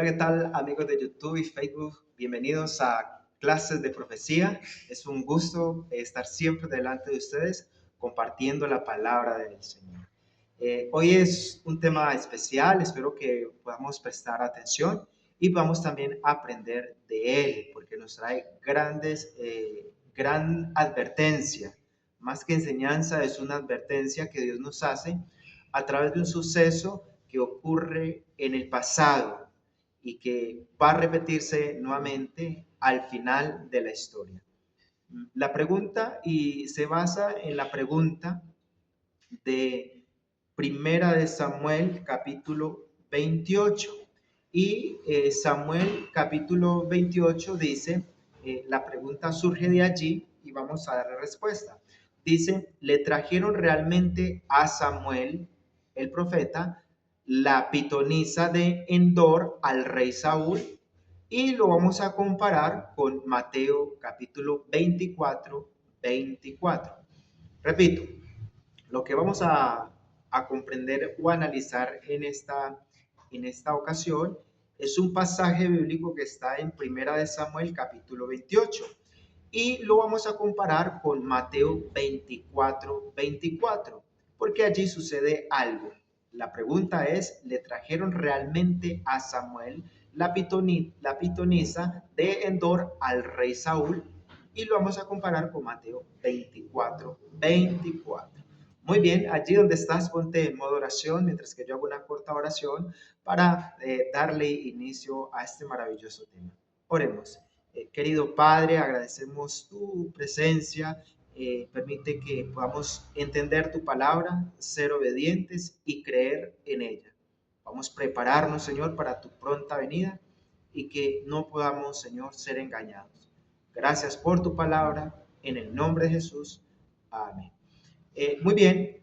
Hola, ¿qué tal amigos de YouTube y Facebook? Bienvenidos a Clases de Profecía. Es un gusto estar siempre delante de ustedes compartiendo la palabra del Señor. Hoy es un tema especial, espero que podamos prestar atención y podamos también aprender de él, porque nos trae gran advertencia. Más que enseñanza, es una advertencia que Dios nos hace a través de un suceso que ocurre en el pasado y que va a repetirse nuevamente al final de la historia. La pregunta y se basa en la pregunta de Primera de Samuel capítulo 28. Y Samuel capítulo 28 dice, la pregunta surge de allí y vamos a darle respuesta. Dice, le trajeron realmente a Samuel, el profeta, la pitonisa de Endor al rey Saúl, y lo vamos a comparar con Mateo capítulo 24. Repito, lo que vamos a comprender o analizar en esta ocasión es un pasaje bíblico que está en Primera de Samuel capítulo 28 y lo vamos a comparar con Mateo 24, porque allí sucede algo. La pregunta es, ¿le trajeron realmente a Samuel la pitonisa de Endor al rey Saúl? Y lo vamos a comparar con Mateo 24. Muy bien, allí donde estás, ponte en modo oración, mientras que yo hago una corta oración para darle inicio a este maravilloso tema. Oremos. Querido Padre, agradecemos tu presencia. Permite que podamos entender tu palabra, ser obedientes y creer en ella. Vamos a prepararnos, Señor, para tu pronta venida y que no podamos, Señor, ser engañados. Gracias por tu palabra, en el nombre de Jesús. Amén. Muy bien,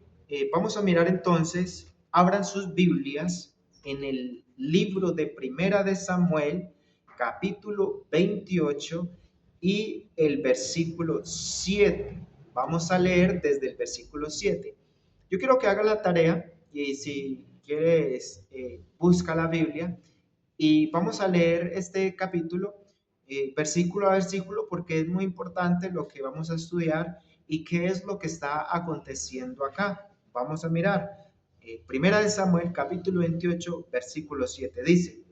vamos a mirar entonces, abran sus Biblias en el libro de Primera de Samuel, capítulo 28 y el versículo 7. Vamos a leer desde el versículo 7. Yo quiero que haga la tarea y si quieres, busca la Biblia y vamos a leer este capítulo versículo a versículo porque es muy importante lo que vamos a estudiar y qué es lo que está aconteciendo acá. Vamos a mirar. Primera de Samuel, capítulo 28, versículo 7, dice,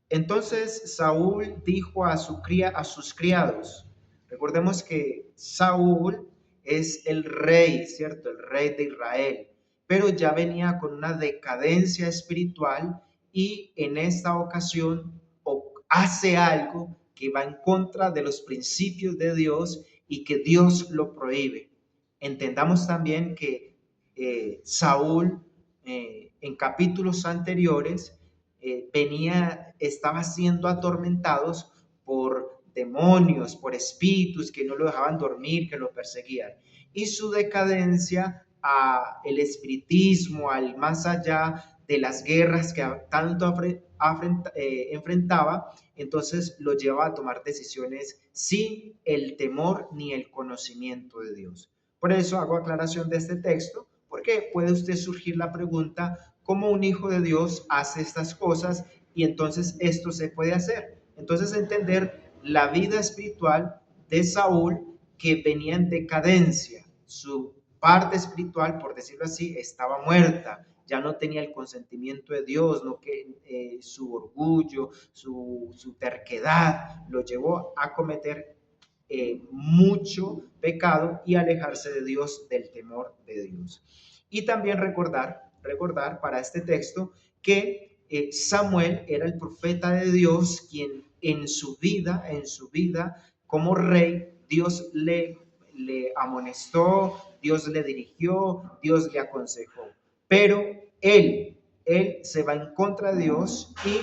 entonces Saúl dijo a sus criados, recordemos que Saúl es el rey, ¿cierto? El rey de Israel, pero ya venía con una decadencia espiritual y en esta ocasión hace algo que va en contra de los principios de Dios y que Dios lo prohíbe. Entendamos también que Saúl en capítulos anteriores estaba siendo atormentados por demonios, por espíritus que no lo dejaban dormir, que lo perseguían. Y su decadencia al espiritismo, al más allá de las guerras que tanto enfrentaba, entonces lo lleva a tomar decisiones sin el temor ni el conocimiento de Dios. Por eso hago aclaración de este texto, porque puede usted surgir la pregunta, ¿cómo un hijo de Dios hace estas cosas? Y entonces esto se puede hacer. Entonces entender la vida espiritual de Saúl que venía en decadencia. Su parte espiritual, por decirlo así, estaba muerta. Ya no tenía el consentimiento de Dios, no que su orgullo, su terquedad lo llevó a cometer mucho pecado y alejarse de Dios, del temor de Dios. Y también recordar para este texto que Samuel era el profeta de Dios quien en su vida como rey, Dios le amonestó, Dios le dirigió, Dios le aconsejó. Pero él se va en contra de Dios y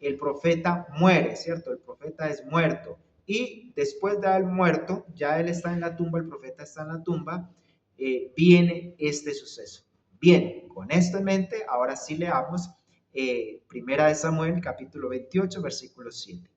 el profeta muere, ¿cierto? El profeta es muerto. Y después de haber muerto, ya él está en la tumba, el profeta está en la tumba, viene este suceso. Bien, con esto en mente, ahora sí leamos Primera de Samuel, capítulo 28, versículo 7.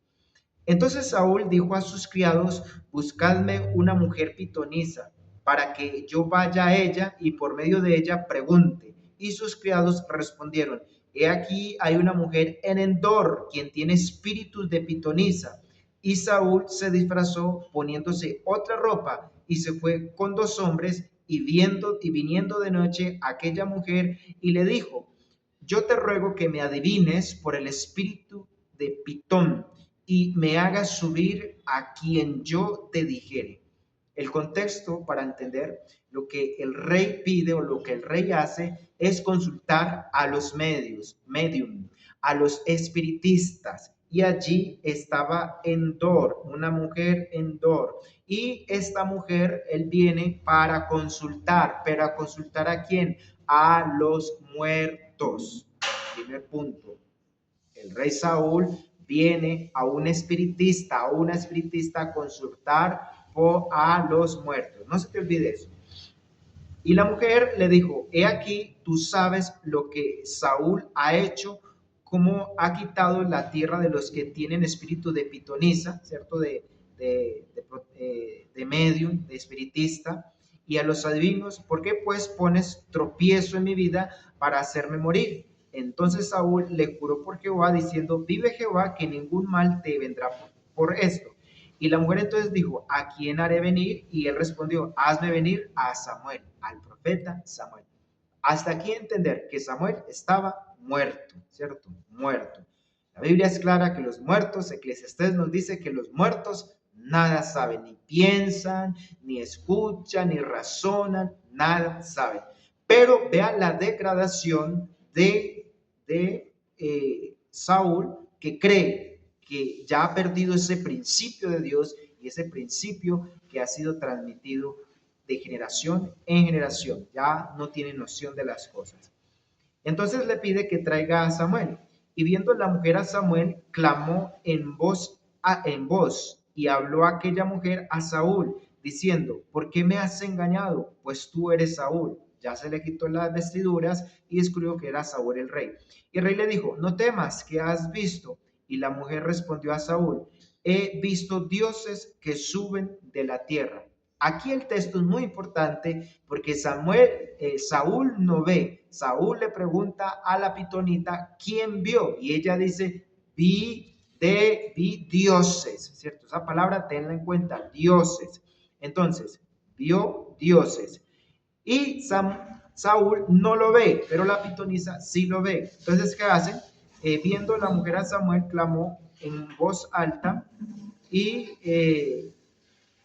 Entonces Saúl dijo a sus criados, buscadme una mujer pitonisa, para que yo vaya a ella y por medio de ella pregunte. Y sus criados respondieron, he aquí hay una mujer en Endor, quien tiene espíritus de pitonisa. Y Saúl se disfrazó poniéndose otra ropa y se fue con 2 hombres y viniendo de noche aquella mujer y le dijo, yo te ruego que me adivines por el espíritu de Pitón y me hagas subir a quien yo te dijere. El contexto para entender lo que el rey pide o lo que el rey hace es consultar a los medium, a los espiritistas. Y allí estaba Endor, una mujer Endor. Y esta mujer, él viene para consultar, pero ¿a consultar a quién? A los muertos. Primer punto. El rey Saúl viene a un espiritista, a una espiritista a consultar a los muertos. No se te olvide eso. Y la mujer le dijo, he aquí, tú sabes lo que Saúl ha hecho, cómo ha quitado la tierra de los que tienen espíritu de pitonisa, ¿cierto? De medium, de espiritista, y a los adivinos, ¿por qué pues pones tropiezo en mi vida para hacerme morir? Entonces Saúl le juró por Jehová, diciendo, vive Jehová, que ningún mal te vendrá por esto. Y la mujer entonces dijo, ¿a quién haré venir? Y él respondió, hazme venir a Samuel, al profeta Samuel. Hasta aquí entender que Samuel estaba muerto, ¿cierto? Muerto. La Biblia es clara que los muertos, Eclesiastés nos dice que los muertos nada saben, ni piensan, ni escuchan, ni razonan, nada saben. Pero vean la degradación de Saúl, que cree que ya ha perdido ese principio de Dios y ese principio que ha sido transmitido de generación en generación. Ya no tiene noción de las cosas. Entonces le pide que traiga a Samuel. Y viendo la mujer a Samuel, clamó en voz y habló aquella mujer a Saúl, diciendo, ¿por qué me has engañado? Pues tú eres Saúl. Ya se le quitó las vestiduras y descubrió que era Saúl el rey. Y el rey le dijo, no temas, ¿qué has visto? Y la mujer respondió a Saúl, he visto dioses que suben de la tierra. Aquí el texto es muy importante porque Saúl no ve. Saúl le pregunta a la pitonita, ¿quién vio? Y ella dice, vi dioses, ¿cierto? Esa palabra tenla en cuenta, dioses. Entonces, vio dioses. Y Saúl no lo ve, pero la pitonisa sí lo ve. Entonces, ¿qué hacen? Viendo la mujer a Samuel, clamó en voz alta y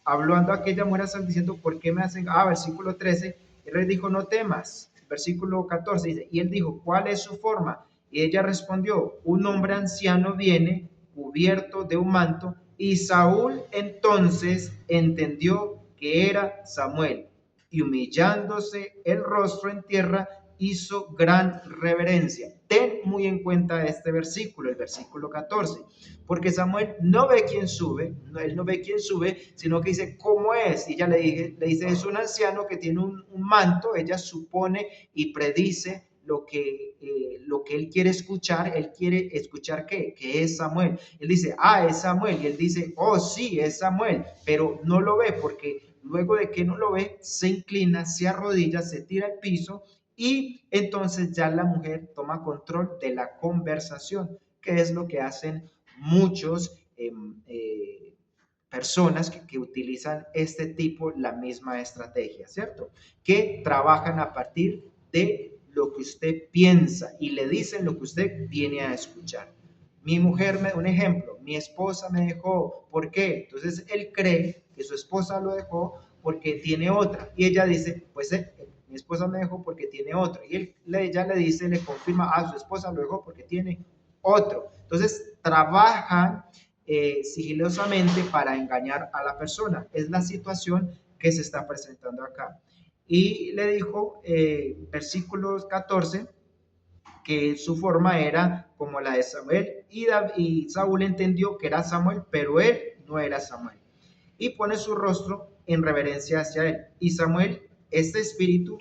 hablando a aquella mujer diciendo, ¿por qué me hacen? Versículo 13, el rey dijo, no temas. Versículo 14 dice, y él dijo, ¿cuál es su forma? Y ella respondió, un hombre anciano viene cubierto de un manto, y Saúl entonces entendió que era Samuel, y humillándose el rostro en tierra, hizo gran reverencia. Ten muy en cuenta este versículo, el versículo 14, porque Samuel no ve quién sube, él no ve quién sube, sino que dice cómo es. Y ella le dice, es un anciano que tiene un manto, ella supone y predice lo que él quiere escuchar. Él quiere escuchar que es Samuel. Él dice, es Samuel. Y él dice, oh sí, es Samuel, pero no lo ve porque luego de que no lo ve, se inclina, se arrodilla, se tira al piso y entonces ya la mujer toma control de la conversación, que es lo que hacen muchos personas que utilizan este tipo, la misma estrategia, ¿cierto? Que trabajan a partir de lo que usted piensa y le dicen lo que usted viene a escuchar. Mi mujer, un ejemplo, mi esposa me dejó, ¿por qué? Entonces él cree que su esposa lo dejó porque tiene otra y ella dice, pues mi esposa me dejó porque tiene otra y ella le dice, le confirma, su esposa lo dejó porque tiene otro. Entonces trabajan sigilosamente para engañar a la persona. Es la situación que se está presentando acá. Y le dijo, versículo 14, que su forma era como la de Samuel, y Saúl entendió que era Samuel, pero él no era Samuel. Y pone su rostro en reverencia hacia él. Y Samuel, este espíritu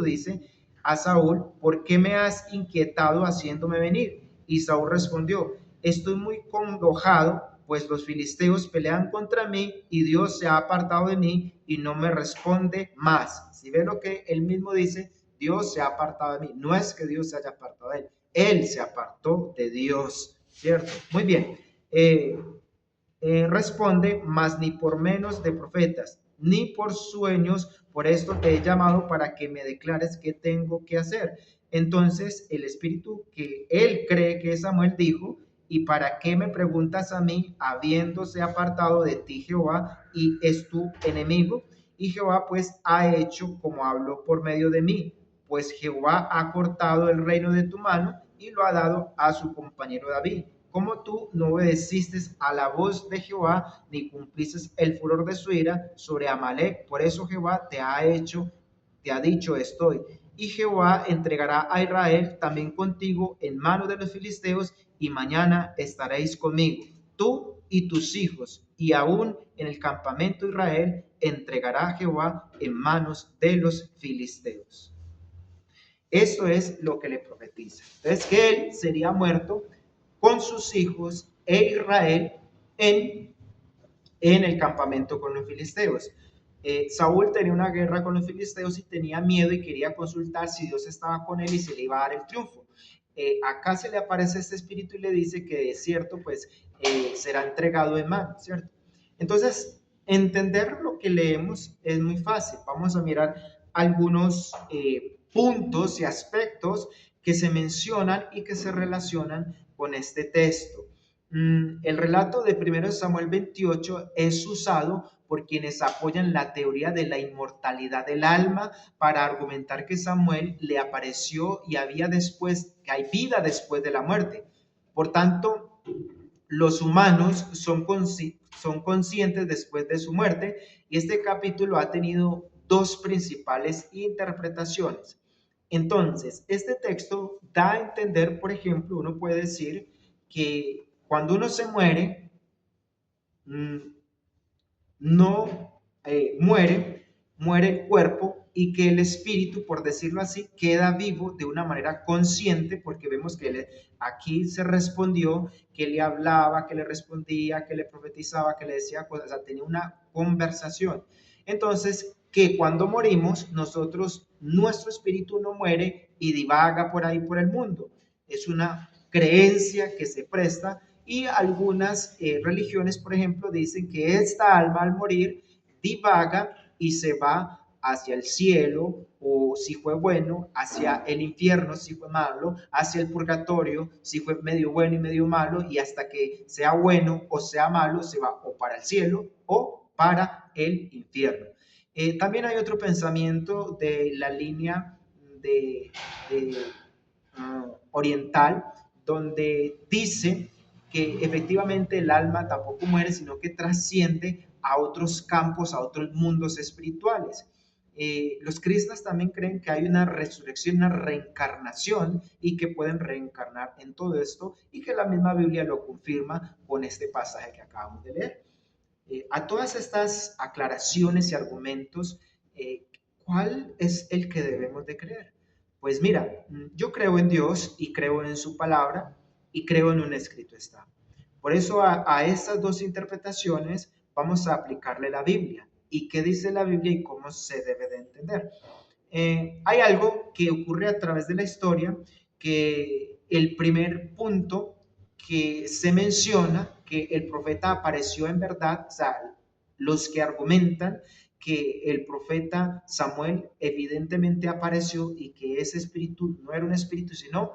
dice a Saúl, ¿por qué me has inquietado haciéndome venir? Y Saúl respondió, estoy muy congojado, pues los filisteos pelean contra mí y Dios se ha apartado de mí y no me responde más. Si ve lo que él mismo dice, Dios se ha apartado de mí. No es que Dios se haya apartado de él se apartó de Dios, ¿cierto? Muy bien. Responde, mas ni por menos de profetas, ni por sueños, por esto te he llamado para que me declares qué tengo que hacer. Entonces el espíritu que él cree que Samuel dijo, ¿y para qué me preguntas a mí, habiéndose apartado de ti Jehová, y es tu enemigo? Y Jehová pues ha hecho como habló por medio de mí, pues Jehová ha cortado el reino de tu mano y lo ha dado a su compañero David. Como tú no obedeciste a la voz de Jehová, ni cumpliste el furor de su ira sobre Amalek, por eso Jehová te ha dicho estoy. Y Jehová entregará a Israel también contigo en manos de los filisteos, y mañana estaréis conmigo, tú y tus hijos, y aún en el campamento de Israel entregará a Jehová en manos de los filisteos. Esto es lo que le profetiza. Entonces, que él sería muerto con sus hijos e Israel en el campamento con los filisteos. Saúl tenía una guerra con los filisteos y tenía miedo y quería consultar si Dios estaba con él y se le iba a dar el triunfo. Acá se le aparece este espíritu y le dice que de cierto, pues será entregado en mano, ¿cierto? Entonces, entender lo que leemos es muy fácil. Vamos a mirar algunos puntos y aspectos que se mencionan y que se relacionan con este texto. El relato de 1 Samuel 28 es usado por quienes apoyan la teoría de la inmortalidad del alma para argumentar que Samuel le apareció y que hay vida después de la muerte. Por tanto, los humanos son conscientes después de su muerte, y este capítulo ha tenido dos principales interpretaciones. Entonces, este texto da a entender, por ejemplo, uno puede decir que cuando uno se muere, no muere el cuerpo, y que el espíritu, por decirlo así, queda vivo de una manera consciente, porque vemos que aquí se respondió, que le hablaba, que le respondía, que le profetizaba, que le decía cosas, o sea, tenía una conversación. Entonces, que cuando morimos, nuestro espíritu no muere y divaga por ahí por el mundo. Es una creencia que se presta, y algunas religiones, por ejemplo, dicen que esta alma al morir divaga y se va hacia el cielo, o si fue bueno, hacia el infierno, si fue malo, hacia el purgatorio, si fue medio bueno y medio malo, y hasta que sea bueno o sea malo, se va o para el cielo o para el infierno. También hay otro pensamiento de la línea oriental, donde dice que efectivamente el alma tampoco muere, sino que trasciende a otros campos, a otros mundos espirituales. Los cristianos también creen que hay una resurrección, una reencarnación, y que pueden reencarnar en todo esto, y que la misma Biblia lo confirma con este pasaje que acabamos de leer. A todas estas aclaraciones y argumentos, ¿cuál es el que debemos de creer? Pues mira, yo creo en Dios y creo en su palabra y creo en un escrito está. Por eso a estas dos interpretaciones vamos a aplicarle la Biblia. ¿Y qué dice la Biblia y cómo se debe de entender? Hay algo que ocurre a través de la historia, que el primer punto que se menciona, que el profeta apareció en verdad, o sea, los que argumentan que el profeta Samuel evidentemente apareció y que ese espíritu no era un espíritu, sino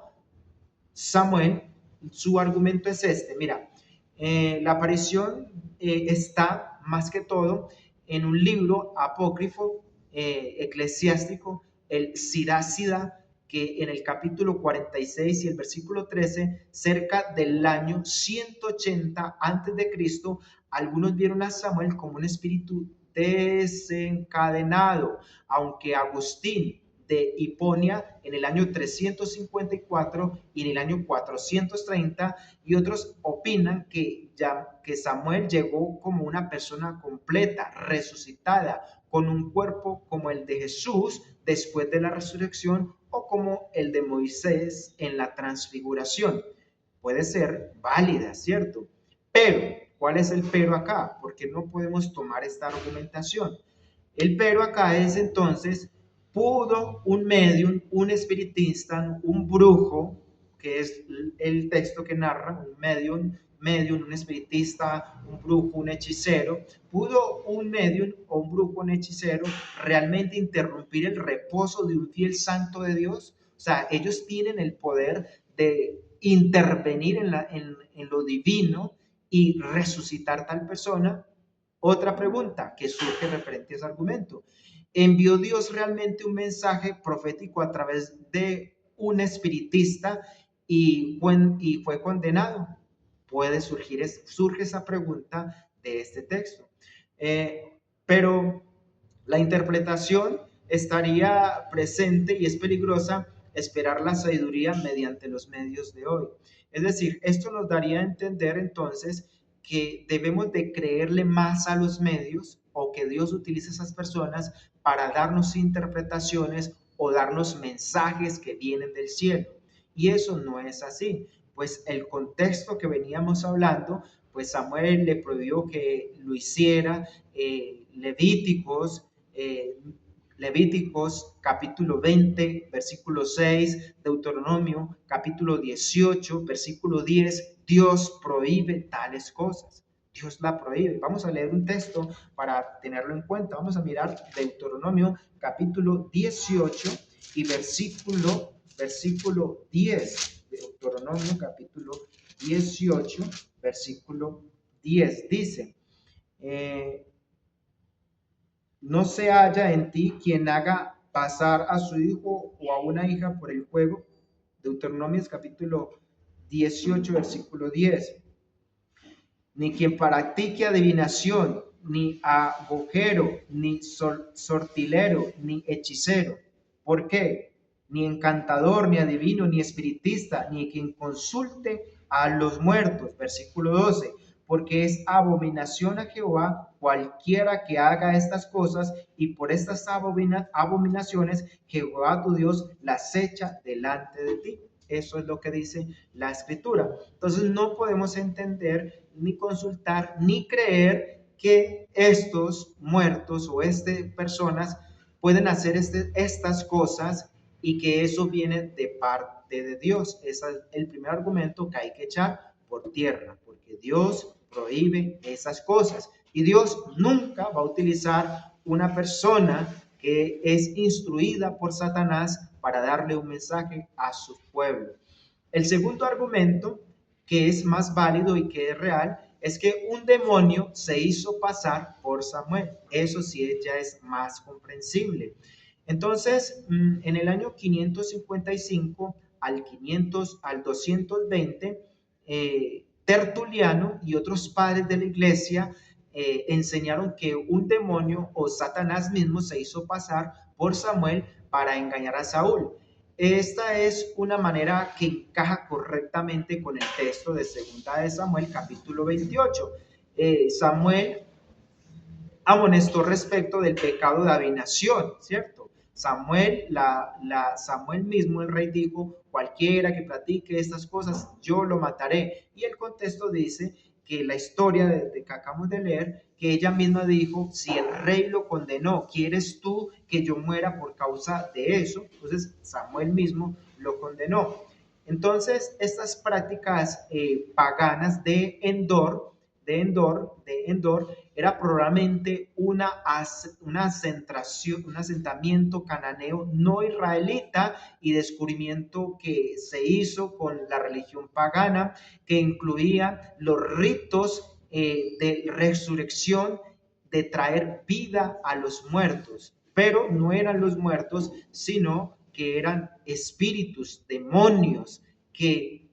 Samuel, su argumento es este, mira, la aparición está más que todo en un libro apócrifo eclesiástico, el Sirásida, que en el capítulo 46 y el versículo 13, cerca del año 180 antes de Cristo, algunos vieron a Samuel como un espíritu desencadenado, aunque Agustín de Hiponia en el año 354 y en el año 430, y otros opinan que Samuel llegó como una persona completa, resucitada, con un cuerpo como el de Jesús después de la resurrección, o como el de Moisés en la transfiguración. Puede ser válida, ¿cierto? Pero, ¿cuál es el pero acá? Porque no podemos tomar esta argumentación. El pero acá es entonces, ¿pudo un medium, un espiritista, un brujo, que es el texto que narra un medium, un espiritista, un brujo, un hechicero. ¿Pudo un medium o un brujo, un hechicero, realmente interrumpir el reposo de un fiel santo de Dios? O sea, ellos tienen el poder de intervenir en lo divino y resucitar tal persona. Otra pregunta que surge referente a ese argumento: ¿envió Dios realmente un mensaje profético a través de un espiritista y fue condenado? Surge esa pregunta de este texto. Pero la interpretación estaría presente y es peligrosa esperar la sabiduría mediante los medios de hoy. Es decir, esto nos daría a entender entonces que debemos de creerle más a los medios, o que Dios utilice a esas personas para darnos interpretaciones o darnos mensajes que vienen del cielo. Y eso no es así, pues el contexto que veníamos hablando, pues Samuel le prohibió que lo hiciera. Levíticos, Levíticos capítulo 20, versículo 6, Deuteronomio capítulo 18, versículo 10, Dios prohíbe tales cosas. Dios la prohíbe. Vamos a leer un texto para tenerlo en cuenta. Vamos a mirar Deuteronomio capítulo 18 y versículo 10. Deuteronomio capítulo 18, versículo 10. Dice, no se haya en ti quien haga pasar a su hijo o a una hija por el fuego. Deuteronomio capítulo 18, versículo 10. Ni quien practique adivinación, ni agujero, ni sortilero, ni hechicero. ¿Por qué? Ni encantador, ni adivino, ni espiritista, ni quien consulte a los muertos. Versículo 12. Porque es abominación a Jehová cualquiera que haga estas cosas, y por estas abominaciones Jehová tu Dios las echa delante de ti. Eso es lo que dice la escritura. Entonces no podemos entender, ni consultar, ni creer que estos muertos o personas pueden hacer estas cosas y que eso viene de parte de Dios. Ese es el primer argumento que hay que echar por tierra, porque Dios prohíbe esas cosas y Dios nunca va a utilizar una persona que es instruida por Satanás para darle un mensaje a su pueblo. El segundo argumento, que es más válido y que es real, es que un demonio se hizo pasar por Samuel. Eso sí ya es más comprensible. Entonces, en el año 555 al 220, Tertuliano y otros padres de la iglesia enseñaron que un demonio o Satanás mismo se hizo pasar por Samuel para engañar a Saúl. Esta es una manera que encaja correctamente con el texto de 2 de Samuel, capítulo 28. Samuel amonestó respecto del pecado de adivinación, ¿cierto? Samuel mismo, el rey, dijo, cualquiera que practique estas cosas, yo lo mataré. Y el contexto dice que la historia de que acabamos de leer, que ella misma dijo, si el rey lo condenó, ¿quieres tú que yo muera por causa de eso? Entonces Samuel mismo lo condenó. Entonces, estas prácticas paganas de Endor, era probablemente un asentamiento cananeo no israelita y descubrimiento que se hizo con la religión pagana, que incluía los ritos de resurrección, de traer vida a los muertos, pero no eran los muertos, sino que eran espíritus, demonios, que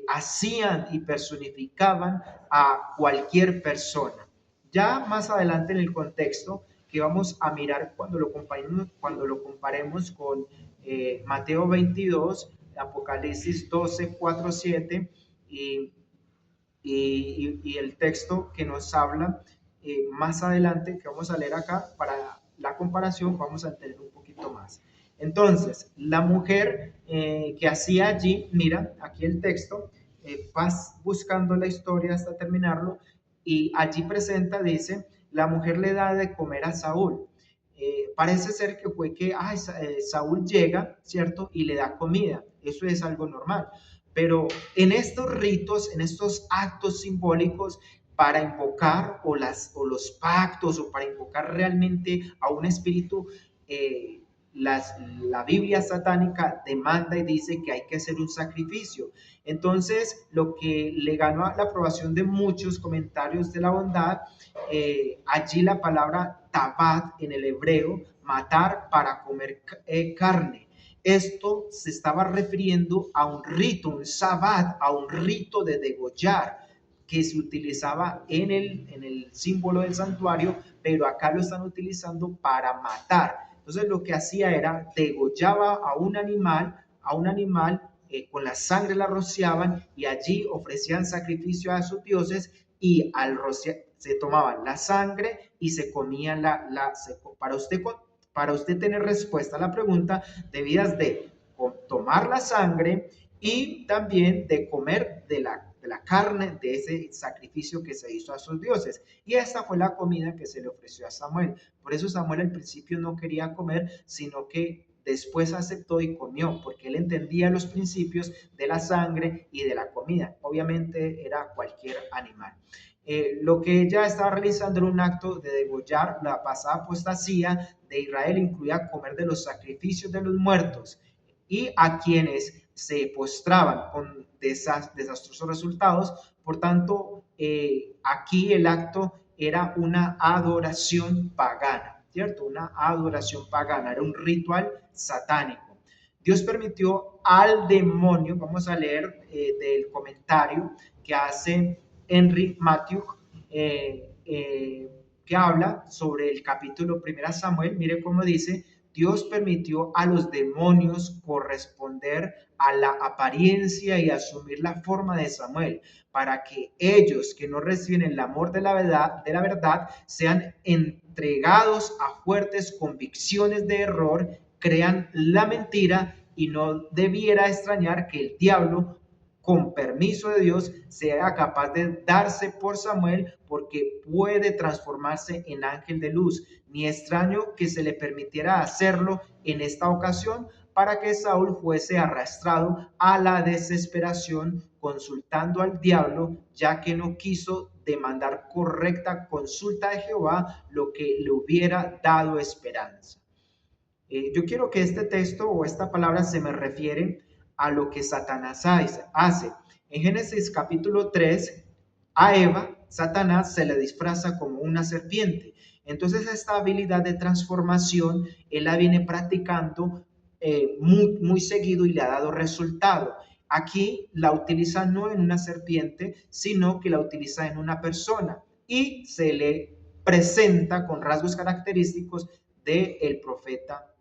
hacían y personificaban a cualquier persona. Ya más adelante en el contexto que vamos a mirar cuando lo comparemos con Mateo 22, Apocalipsis 12, 4, 7 y el texto que nos habla más adelante, que vamos a leer acá, para la comparación vamos a entender un poquito más. Entonces, la mujer que hacía allí, mira, aquí el texto, vas buscando la historia hasta terminarlo, y allí presenta, dice, la mujer le da de comer a Saúl. Parece ser que fue que Saúl llega, ¿cierto? Y le da comida. eso es algo normal. Pero en estos ritos, en estos actos simbólicos, para invocar o los pactos o para invocar realmente a un espíritu, eh, la Biblia satánica demanda y dice que hay que hacer un sacrificio. Entonces, lo que le ganó a la aprobación de muchos comentarios de la bondad, allí la palabra tabat en el hebreo, matar para comer carne. Esto se estaba refiriendo a un rito, un sabbat, a un rito de degollar que se utilizaba en el símbolo del santuario, pero acá lo están utilizando para matar. Entonces lo que hacía era degollaba a un animal con la sangre la rociaban y allí ofrecían sacrificio a sus dioses y al rociar se tomaban la sangre y se comían para usted tener respuesta a la pregunta, debías de tomar la sangre y también de comer de la carne de ese sacrificio que se hizo a sus dioses. Y esta fue la comida que se le ofreció a Samuel. Por eso Samuel al principio no quería comer, sino que después aceptó y comió, porque él entendía los principios de la sangre y de la comida. Obviamente era cualquier animal. Lo que ella estaba realizando era un acto de degollar. La pasada apostasía de Israel incluía comer de los sacrificios de los muertos y a quienes se postraban con desastrosos resultados. Por tanto, aquí el acto era una adoración pagana, ¿cierto? Una adoración pagana, era un ritual satánico. Dios permitió al demonio, vamos a leer del comentario que hace Henry Matthew, que habla sobre el capítulo 1 Samuel. Mire cómo dice: Dios permitió a los demonios corresponder a la apariencia y asumir la forma de Samuel, para que ellos que no reciben el amor de la verdad sean entregados a fuertes convicciones de error, crean la mentira, y no debiera extrañar que el diablo, con permiso de Dios, sea capaz de darse por Samuel, porque puede transformarse en ángel de luz. Ni extraño que se le permitiera hacerlo en esta ocasión, para que Saúl fuese arrastrado a la desesperación consultando al diablo, ya que no quiso demandar correcta consulta de Jehová, lo que le hubiera dado esperanza. Yo quiero que este texto o esta palabra se me refiere a lo que Satanás hace. En Génesis capítulo 3, a Eva, Satanás se le disfraza como una serpiente. Entonces esta habilidad de transformación, él la viene practicando muy seguido y le ha dado resultado. Aquí la utiliza no en una serpiente, sino que la utiliza en una persona y se le presenta con rasgos característicos del profeta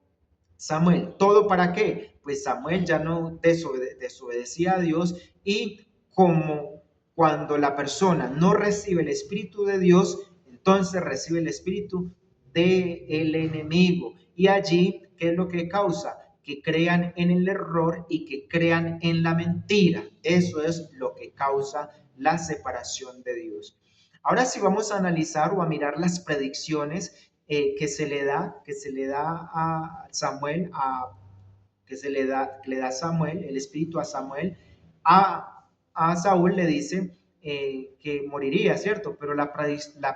Samuel. ¿Todo para qué? Pues Samuel ya no desobedecía a Dios, y como cuando la persona no recibe el Espíritu de Dios, entonces recibe el Espíritu del enemigo. Y allí, ¿qué es lo que causa? Que crean en el error y que crean en la mentira. Eso es lo que causa la separación de Dios. Ahora sí vamos a analizar o a mirar las predicciones que se le da a Samuel, que le da Samuel, el espíritu a Samuel, a Saúl le dice que moriría, ¿cierto? Pero la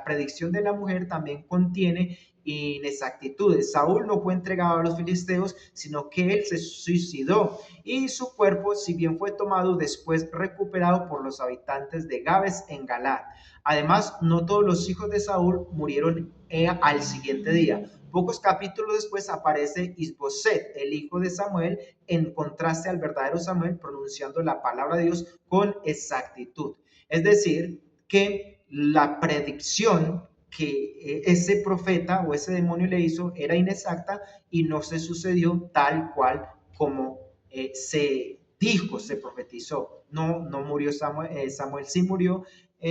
predicción de la mujer también contiene inexactitudes. Saúl no fue entregado a los filisteos, sino que él se suicidó, y su cuerpo, si bien fue tomado, después recuperado por los habitantes de Gabes en Galaad. Además, no todos los hijos de Saúl murieron al siguiente día. Pocos capítulos después aparece Isboset, el hijo de Samuel, en contraste al verdadero Samuel, pronunciando la palabra de Dios con exactitud. Es decir, que la predicción que ese profeta o ese demonio le hizo era inexacta y no se sucedió tal cual como se dijo, se profetizó. No murió Samuel, Samuel sí murió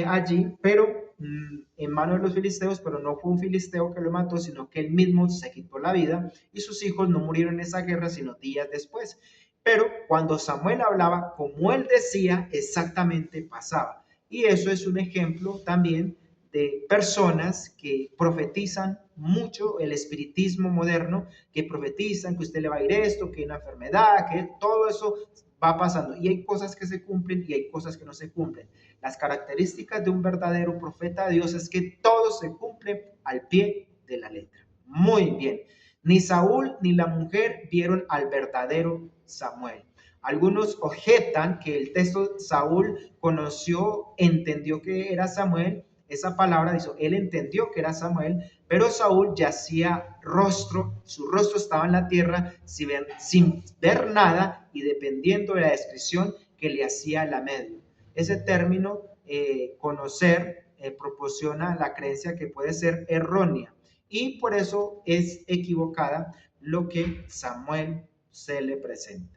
allí, pero en manos de los filisteos, pero no fue un filisteo que lo mató, sino que él mismo se quitó la vida, y sus hijos no murieron en esa guerra, sino días después. Pero cuando Samuel hablaba, como él decía, exactamente pasaba. Y eso es un ejemplo también de personas que profetizan mucho, el espiritismo moderno, que profetizan que usted le va a ir esto, que una enfermedad, que todo eso va pasando y hay cosas que se cumplen y hay cosas que no se cumplen. Las características de un verdadero profeta de Dios es que todo se cumple al pie de la letra. Muy bien. Ni Saúl ni la mujer vieron al verdadero Samuel. Algunos objetan que el texto Saúl conoció, entendió que era Samuel. Esa palabra dice, él entendió que era Samuel, pero Saúl yacía rostro, su rostro estaba en la tierra sin ver nada y dependiendo de la descripción que le hacía la medio. Ese término, conocer, proporciona la creencia que puede ser errónea y por eso es equivocada lo que Samuel se le presenta.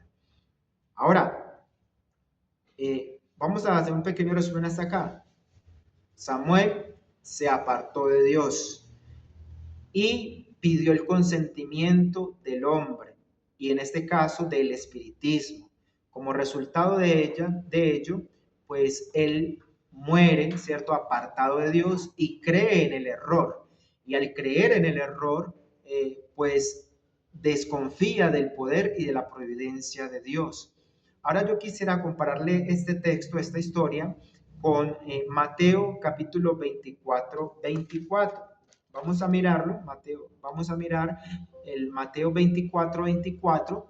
Ahora, vamos a hacer un pequeño resumen hasta acá. Samuel se apartó de Dios y pidió el consentimiento del hombre, y en este caso del espiritismo. Como resultado de ello, pues él muere, ¿cierto?, apartado de Dios y cree en el error. Y al creer en el error, pues desconfía del poder y de la providencia de Dios. Ahora yo quisiera compararle este texto, esta historia, con Mateo capítulo 24. Vamos a mirarlo, vamos a mirar el Mateo 24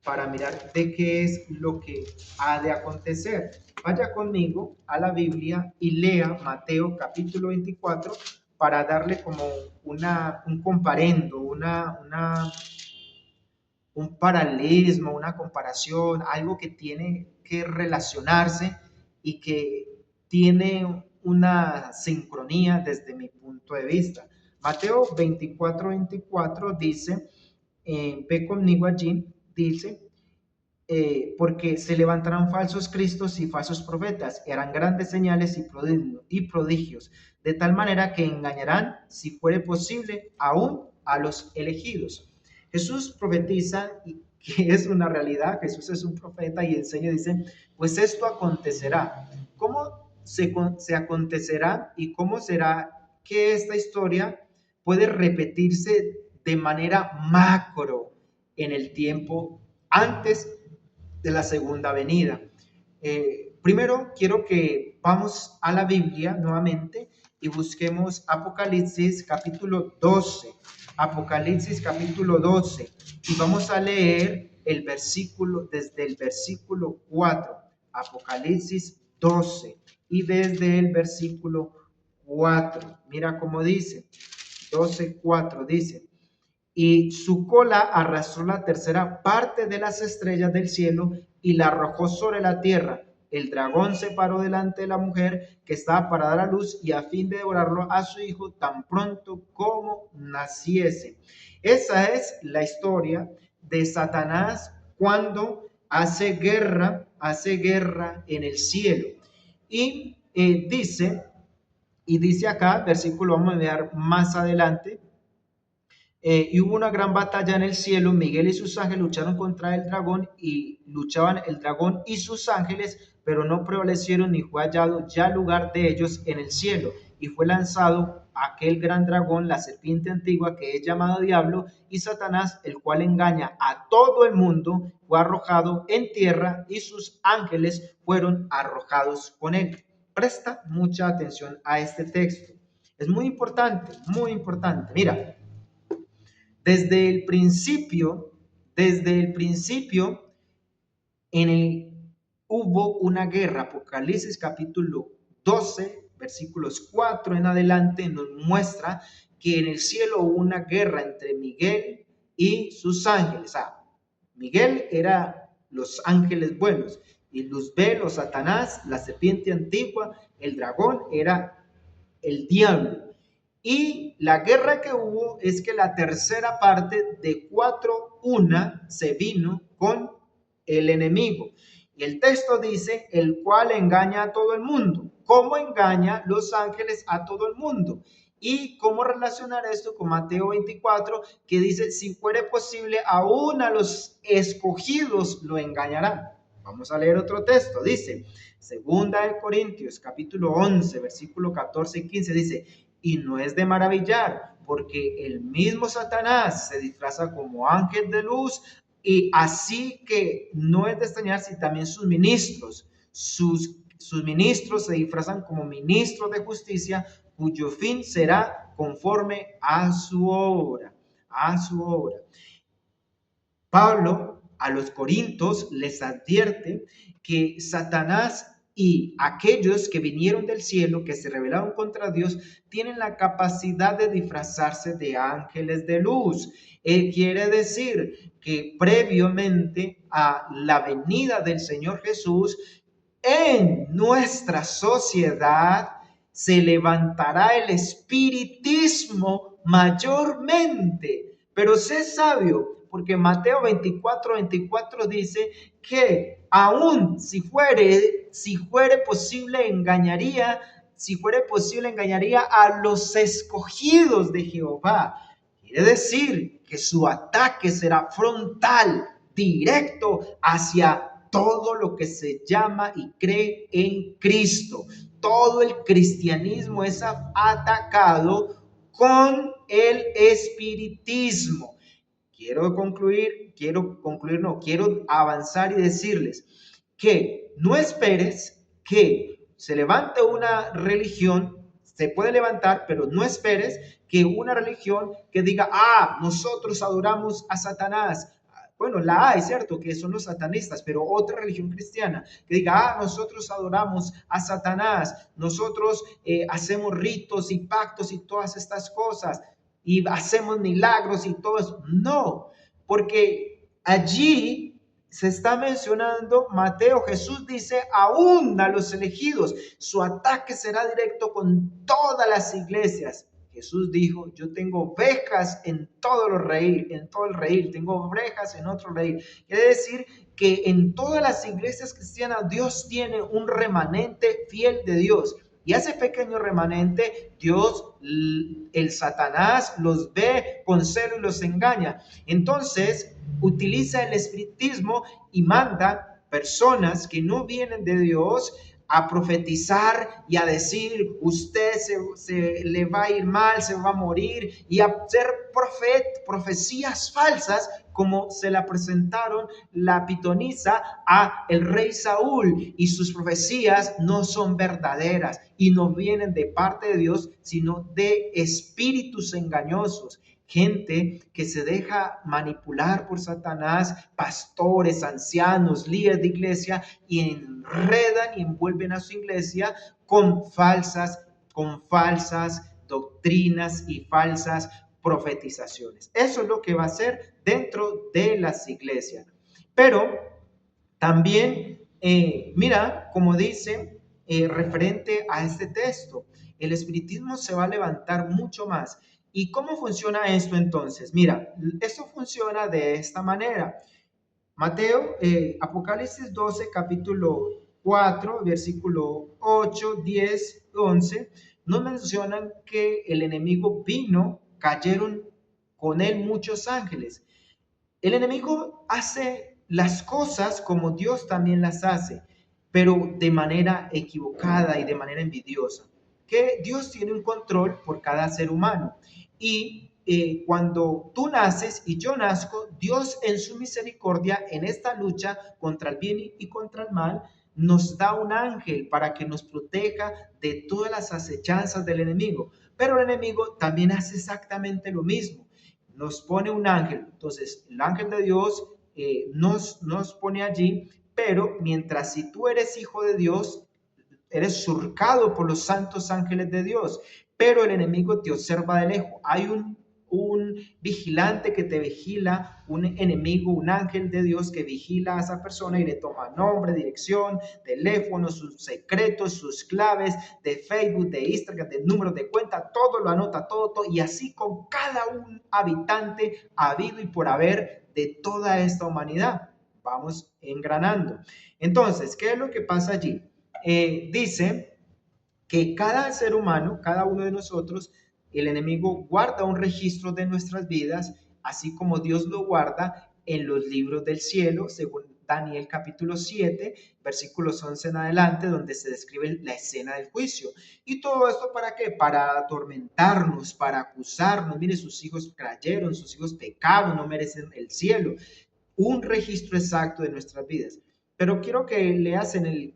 para mirar de qué es lo que ha de acontecer. Vaya conmigo a la Biblia y lea Mateo capítulo 24 para darle como un comparendo, un paralelismo, una comparación, algo que tiene que relacionarse y que tiene una sincronía desde mi punto de vista. Mateo 24 dice, ve conmigo allí, dice, porque se levantarán falsos cristos y falsos profetas, y harán grandes señales y prodigios, de tal manera que engañarán, si fuere posible, aún a los elegidos. Jesús profetiza, que es una realidad, Jesús es un profeta y enseña, dice, pues esto acontecerá. ¿Cómo se acontecerá y cómo será que esta historia puede repetirse de manera macro en el tiempo antes de la segunda venida? Primero quiero que vamos a la Biblia nuevamente y busquemos Apocalipsis capítulo 12. Apocalipsis capítulo 12 y vamos a leer el versículo desde el versículo 4. Apocalipsis 12 y desde el versículo 4. Mira cómo dice. 12:4 dice: y su cola arrastró la tercera parte de las estrellas del cielo y la arrojó sobre la tierra. El dragón se paró delante de la mujer que estaba para dar a luz y a fin de devorarlo a su hijo tan pronto como naciese. Esa es la historia de Satanás cuando hace guerra en el cielo. Y dice acá, versículo, vamos a ver más adelante, y hubo una gran batalla en el cielo. Miguel y sus ángeles lucharon contra el dragón y luchaban el dragón y sus ángeles, pero no prevalecieron ni fue hallado ya lugar de ellos en el cielo. Y fue lanzado aquel gran dragón, la serpiente antigua, que es llamado Diablo y Satanás, el cual engaña a todo el mundo, fue arrojado en tierra y sus ángeles fueron arrojados con él. Presta mucha atención a este texto. Es muy importante, muy importante. Mira, desde el principio, hubo una guerra. Apocalipsis capítulo 12, versículos 4 en adelante, nos muestra que en el cielo hubo una guerra entre Miguel y sus ángeles. Miguel era los ángeles buenos y Luzbel o Satanás, la serpiente antigua, el dragón, era el diablo. Y la guerra que hubo es que la tercera parte de 4:1 se vino con el enemigo. Y el texto dice, el cual engaña a todo el mundo. ¿Cómo engaña los ángeles a todo el mundo? ¿Y cómo relacionar esto con Mateo 24, que dice, si fuere posible, aún a los escogidos lo engañará? Vamos a leer otro texto. Dice, Segunda de Corintios, capítulo 11, versículo 14 y 15, dice, y no es de maravillar, porque el mismo Satanás se disfraza como ángel de luz. Y así que no es de extrañar si también sus ministros se disfrazan como ministros de justicia, cuyo fin será conforme a su obra, a su obra. Pablo a los Corintios les advierte que Satanás y aquellos que vinieron del cielo, que se rebelaron contra Dios, tienen la capacidad de disfrazarse de ángeles de luz. Quiere decir que previamente a la venida del Señor Jesús, en nuestra sociedad se levantará el espiritismo mayormente. Pero sé sabio, porque Mateo 24 dice que aún si fuere posible engañaría a los escogidos de Jehová. Quiere decir que su ataque será frontal, directo hacia todo lo que se llama y cree en Cristo. Todo el cristianismo es atacado con el espiritismo. Quiero avanzar y decirles que no esperes que se levante una religión. Se puede levantar, pero no esperes que una religión que diga, nosotros adoramos a Satanás. Bueno, la hay, ¿cierto? Que son los satanistas, pero otra religión cristiana que diga, nosotros adoramos a Satanás, nosotros hacemos ritos y pactos y todas estas cosas y hacemos milagros y todo eso. No, porque allí se está mencionando Mateo. Jesús dice, aún a los elegidos, su ataque será directo con todas las iglesias. Jesús dijo, yo tengo ovejas en todo el redil, tengo ovejas en otro redil. Quiere decir que en todas las iglesias cristianas Dios tiene un remanente fiel de Dios. Y a ese pequeño remanente, Dios, el Satanás, los ve con celo y los engaña. Entonces, utiliza el espiritismo y manda personas que no vienen de Dios a profetizar y a decir, usted se le va a ir mal, se va a morir, y a hacer profecías falsas, como se la presentaron la pitonisa a el rey Saúl, y sus profecías no son verdaderas y no vienen de parte de Dios, sino de espíritus engañosos. Gente que se deja manipular por Satanás, pastores, ancianos, líderes de iglesia, y enredan y envuelven a su iglesia con falsas doctrinas y falsas profetizaciones. Eso es lo que va a ser dentro de las iglesias. Pero también, mira, como dice, referente a este texto, el espiritismo se va a levantar mucho más. ¿Y cómo funciona esto entonces? Mira, esto funciona de esta manera. Mateo, Apocalipsis 12, capítulo 4, versículo 8, 10, 11, nos mencionan que el enemigo vino, cayeron con él muchos ángeles. El enemigo hace las cosas como Dios también las hace, pero de manera equivocada y de manera envidiosa. Que Dios tiene un control por cada ser humano. Y cuando tú naces y yo nazco, Dios en su misericordia, en esta lucha contra el bien y contra el mal, nos da un ángel para que nos proteja de todas las acechanzas del enemigo. Pero el enemigo también hace exactamente lo mismo, nos pone un ángel. Entonces, el ángel de Dios nos pone allí, pero mientras si tú eres hijo de Dios, eres surcado por los santos ángeles de Dios, pero el enemigo te observa de lejos. Hay un vigilante que te vigila, un enemigo, un ángel de Dios que vigila a esa persona y le toma nombre, dirección, teléfono, sus secretos, sus claves de Facebook, de Instagram, de números de cuenta, todo lo anota, todo, y así con cada un habitante habido y por haber de toda esta humanidad. Vamos engranando. Entonces, ¿qué es lo que pasa allí? Dice que cada ser humano, cada uno de nosotros, el enemigo guarda un registro de nuestras vidas, así como Dios lo guarda en los libros del cielo, según Daniel capítulo 7, versículos 11 en adelante, donde se describe la escena del juicio. ¿Y todo esto para qué? Para atormentarnos, para acusarnos. Mire, sus hijos cayeron, sus hijos pecaron, no merecen el cielo. un registro exacto de nuestras vidas. Pero quiero que leas en el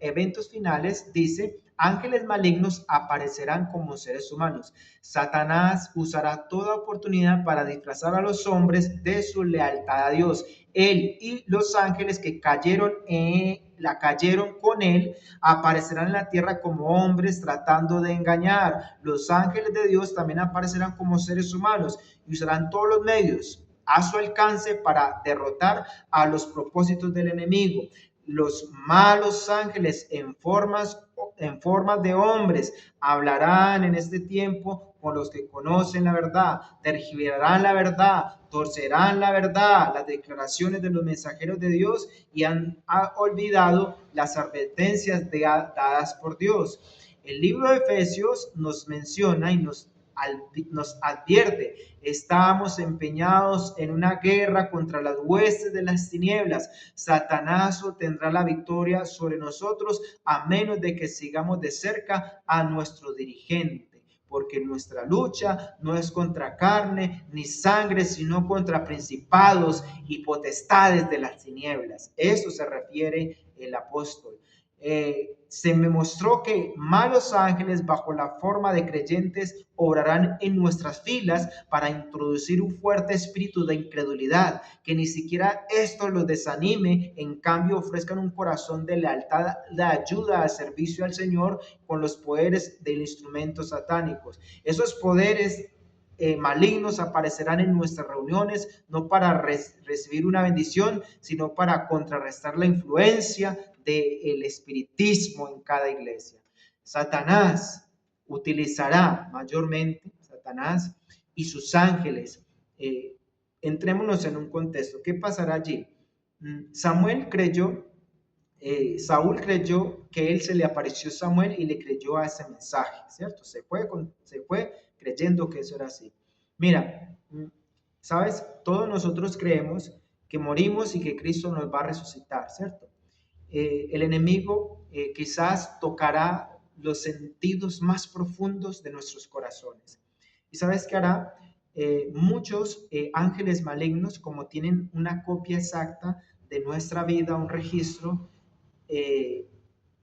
eventos finales, dice, ángeles malignos aparecerán como seres humanos. Satanás usará toda oportunidad para disfrazar a los hombres de su lealtad a Dios. Él y los ángeles que cayeron con él aparecerán en la tierra como hombres tratando de engañar. Los ángeles de Dios también aparecerán como seres humanos y usarán todos los medios a su alcance para derrotar a los propósitos del enemigo. Los malos ángeles en formas de hombres hablarán en este tiempo con los que conocen la verdad, tergiversarán la verdad, torcerán la verdad, las declaraciones de los mensajeros de Dios y han olvidado las advertencias dadas por Dios. El libro de Efesios nos menciona y nos advierte, estamos empeñados en una guerra contra las huestes de las tinieblas. Satanás obtendrá la victoria sobre nosotros a menos de que sigamos de cerca a nuestro dirigente, porque nuestra lucha no es contra carne ni sangre, sino contra principados y potestades de las tinieblas. Eso se refiere el apóstol. Se me mostró que malos ángeles bajo la forma de creyentes obrarán en nuestras filas para introducir un fuerte espíritu de incredulidad, que ni siquiera esto los desanime, en cambio ofrezcan un corazón de lealtad, de ayuda al servicio al Señor con los poderes del instrumento satánicos. Esos poderes malignos aparecerán en nuestras reuniones, no para recibir una bendición, sino para contrarrestar la influencia del espiritismo en cada iglesia. Satanás utilizará mayormente, Satanás y sus ángeles. Entrémonos en un contexto. ¿Qué pasará allí? Saúl creyó que él se le apareció Samuel y le creyó a ese mensaje, ¿cierto? Se fue creyendo que eso era así. Mira, ¿sabes? Todos nosotros creemos que morimos y que Cristo nos va a resucitar, ¿cierto? El enemigo quizás tocará los sentidos más profundos de nuestros corazones. ¿Y sabes qué hará? Muchos ángeles malignos, como tienen una copia exacta de nuestra vida, un registro, eh,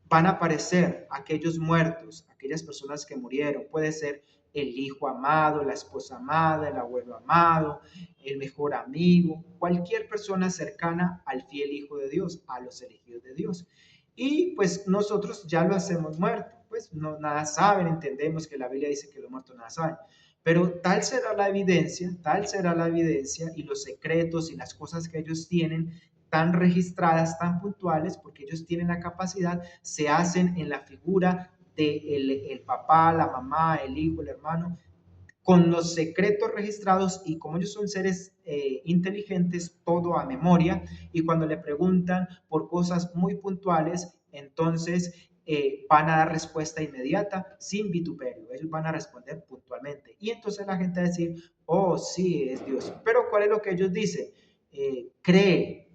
van a aparecer aquellos muertos, aquellas personas que murieron. Puede ser el hijo amado, la esposa amada, el abuelo amado, el mejor amigo, cualquier persona cercana al fiel Hijo de Dios, a los elegidos de Dios. Y pues nosotros ya lo hacemos muerto, pues no nada saben, entendemos que la Biblia dice que los muertos nada saben. Pero tal será la evidencia y los secretos y las cosas que ellos tienen tan registradas, tan puntuales, porque ellos tienen la capacidad, se hacen en la figura de el papá, la mamá, el hijo, el hermano, con los secretos registrados y como ellos son seres inteligentes, todo a memoria, y cuando le preguntan por cosas muy puntuales, entonces van a dar respuesta inmediata, sin vituperio, ellos van a responder puntualmente. Y entonces la gente va a decir, oh, sí, es Dios. Pero ¿cuál es lo que ellos dicen? Cree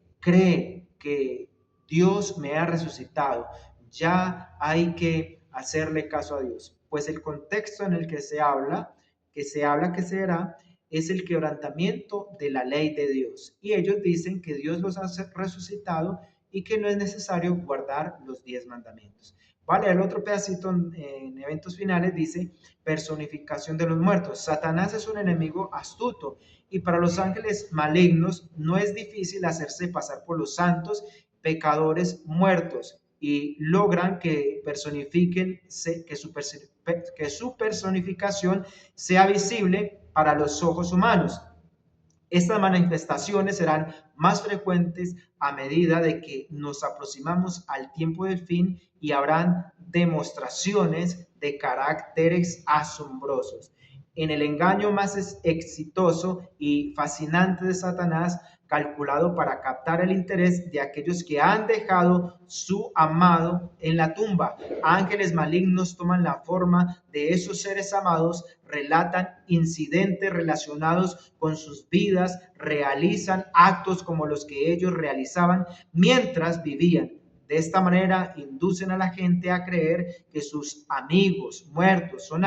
que Dios me ha resucitado, ya hay que hacerle caso a Dios. Pues el contexto en el que se habla que se hará es el quebrantamiento de la ley de Dios. Y ellos dicen que Dios los ha resucitado y que no es necesario guardar los 10 mandamientos. Vale, el otro pedacito en eventos finales dice personificación de los muertos. Satanás es un enemigo astuto y para los ángeles malignos no es difícil hacerse pasar por los santos pecadores muertos y logran que personifiquen, que su personificación sea visible para los ojos humanos. Estas manifestaciones serán más frecuentes a medida de que nos aproximamos al tiempo del fin y habrán demostraciones de caracteres asombrosos. En el engaño más exitoso y fascinante de Satanás, calculado para captar el interés de aquellos que han dejado su amado en la tumba. Ángeles malignos toman la forma de esos seres amados, relatan incidentes relacionados con sus vidas, realizan actos como los que ellos realizaban mientras vivían. De esta manera inducen a la gente a creer que sus amigos muertos son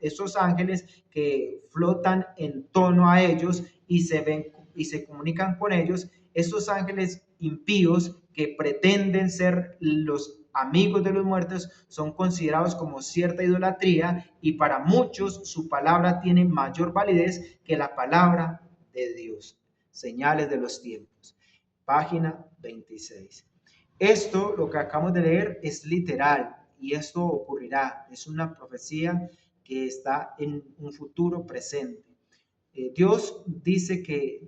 esos ángeles que flotan en torno a ellos y y se comunican con ellos, estos ángeles impíos que pretenden ser los amigos de los muertos son considerados como cierta idolatría y para muchos su palabra tiene mayor validez que la palabra de Dios. Señales de los tiempos. Página 26. Esto, lo que acabamos de leer, es literal y esto ocurrirá. Es una profecía que está en un futuro presente. Dios dice que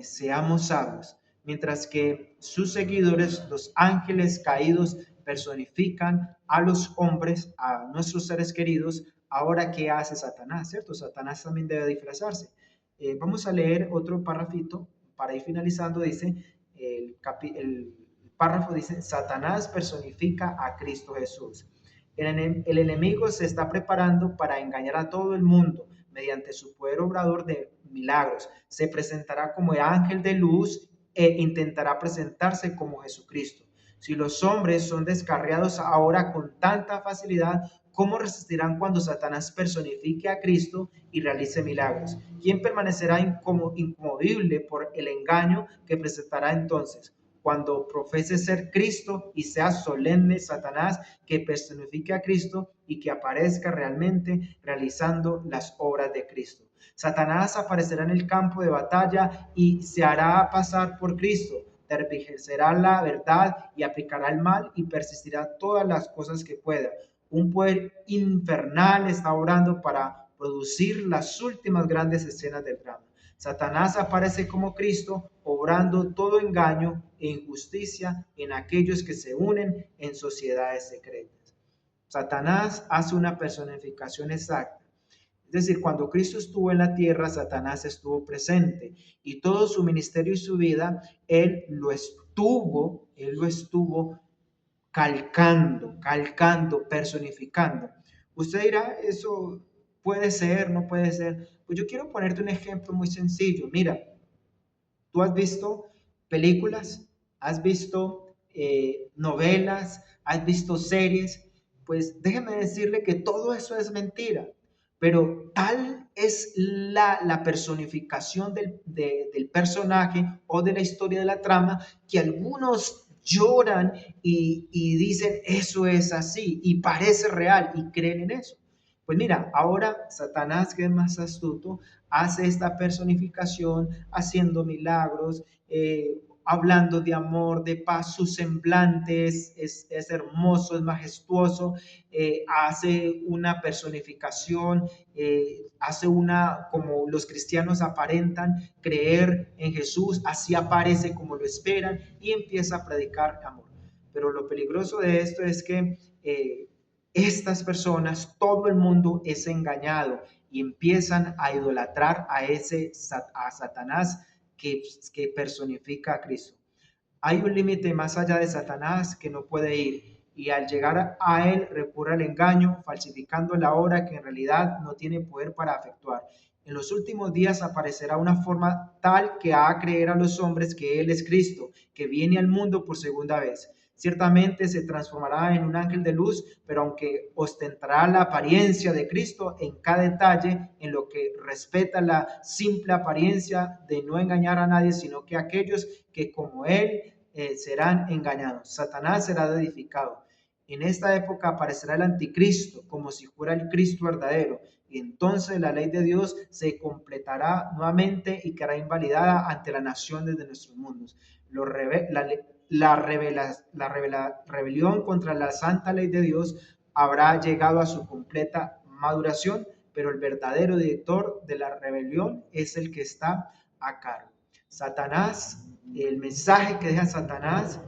seamos sabios, mientras que sus seguidores, los ángeles caídos, personifican a los hombres, a nuestros seres queridos. Ahora, ¿qué hace Satanás? ¿Cierto? Satanás también debe disfrazarse. Vamos a leer otro párrafito para ir finalizando. Dice, el párrafo dice, Satanás personifica a Cristo Jesús. El enemigo se está preparando para engañar a todo el mundo mediante su poder obrador de milagros. Se presentará como el ángel de luz e intentará presentarse como Jesucristo. Si los hombres son descarriados ahora con tanta facilidad, ¿cómo resistirán cuando Satanás personifique a Cristo y realice milagros? ¿Quién permanecerá inconmovible por el engaño que presentará entonces? Cuando profese ser Cristo y sea solemne Satanás que personifique a Cristo y que aparezca realmente realizando las obras de Cristo. Satanás aparecerá en el campo de batalla y se hará pasar por Cristo, tergiversará la verdad y aplicará el mal y persistirá todas las cosas que pueda. Un poder infernal está orando para producir las últimas grandes escenas del drama. Satanás aparece como Cristo, obrando todo engaño e injusticia en aquellos que se unen en sociedades secretas. Satanás hace una personificación exacta. Es decir, cuando Cristo estuvo en la tierra, Satanás estuvo presente y todo su ministerio y su vida, él lo estuvo calcando, personificando. Usted dirá, eso puede ser, no puede ser. Pues yo quiero ponerte un ejemplo muy sencillo. Mira, tú has visto películas, has visto novelas, has visto series, pues déjeme decirle que todo eso es mentira, pero tal es la personificación del personaje o de la historia de la trama que algunos lloran y dicen eso es así y parece real y creen en eso. Pues mira, ahora Satanás, que es más astuto, hace esta personificación, haciendo milagros, hablando de amor, de paz, su semblante es hermoso, es majestuoso, hace una personificación, hace una, como los cristianos aparentan creer en Jesús, así aparece como lo esperan y empieza a predicar amor. Pero lo peligroso de esto es que estas personas, todo el mundo es engañado y empiezan a idolatrar a Satanás que personifica a Cristo. Hay un límite más allá de Satanás que no puede ir y al llegar a él recurre al engaño, falsificando la obra que en realidad no tiene poder para efectuar. En los últimos días aparecerá una forma tal que haga creer a los hombres que Él es Cristo, que viene al mundo por segunda vez. Ciertamente se transformará en un ángel de luz, pero aunque ostentará la apariencia de Cristo en cada detalle, en lo que respeta la simple apariencia de no engañar a nadie, sino que aquellos que como Él serán engañados. Satanás será edificado. En esta época aparecerá el anticristo como si fuera el Cristo verdadero. Y entonces la ley de Dios se completará nuevamente y quedará invalidada ante las naciones de nuestros mundos. La rebelión contra la santa ley de Dios habrá llegado a su completa maduración, pero el verdadero director de la rebelión es el que está a cargo. Satanás, el mensaje que deja Satanás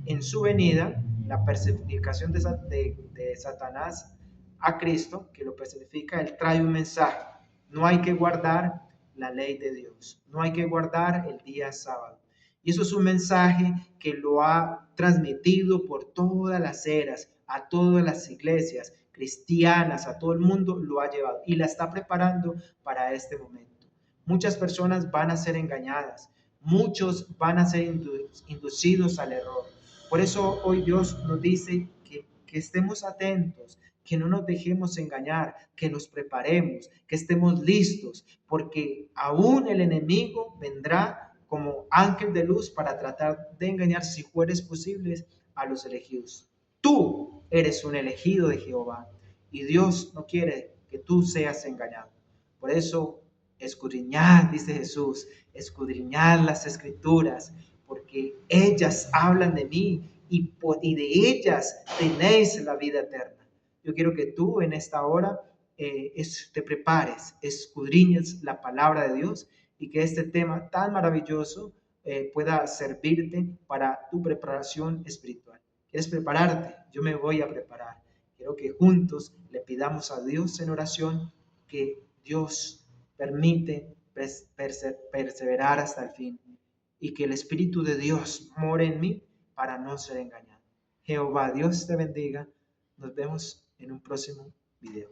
en su venida, la personificación de Satanás a Cristo, que lo personifica, él trae un mensaje. No hay que guardar la ley de Dios, no hay que guardar el día sábado. Y eso es un mensaje que lo ha transmitido por todas las eras, a todas las iglesias cristianas, a todo el mundo lo ha llevado y la está preparando para este momento. Muchas personas van a ser engañadas, muchos van a ser inducidos al error. Por eso hoy Dios nos dice que estemos atentos, que no nos dejemos engañar, que nos preparemos, que estemos listos, porque aún el enemigo vendrá como ángel de luz para tratar de engañar, si fueres posible, a los elegidos. Tú eres un elegido de Jehová y Dios no quiere que tú seas engañado. Por eso, escudriñad, dice Jesús, escudriñad las escrituras, porque ellas hablan de mí y de ellas tenéis la vida eterna. Yo quiero que tú en esta hora te prepares, escudriñes la palabra de Dios y que este tema tan maravilloso pueda servirte para tu preparación espiritual. ¿Quieres prepararte? Yo me voy a preparar. Quiero que juntos le pidamos a Dios en oración que Dios permite perseverar hasta el fin y que el Espíritu de Dios more en mí para no ser engañado. Jehová Dios te bendiga. Nos vemos en un próximo video.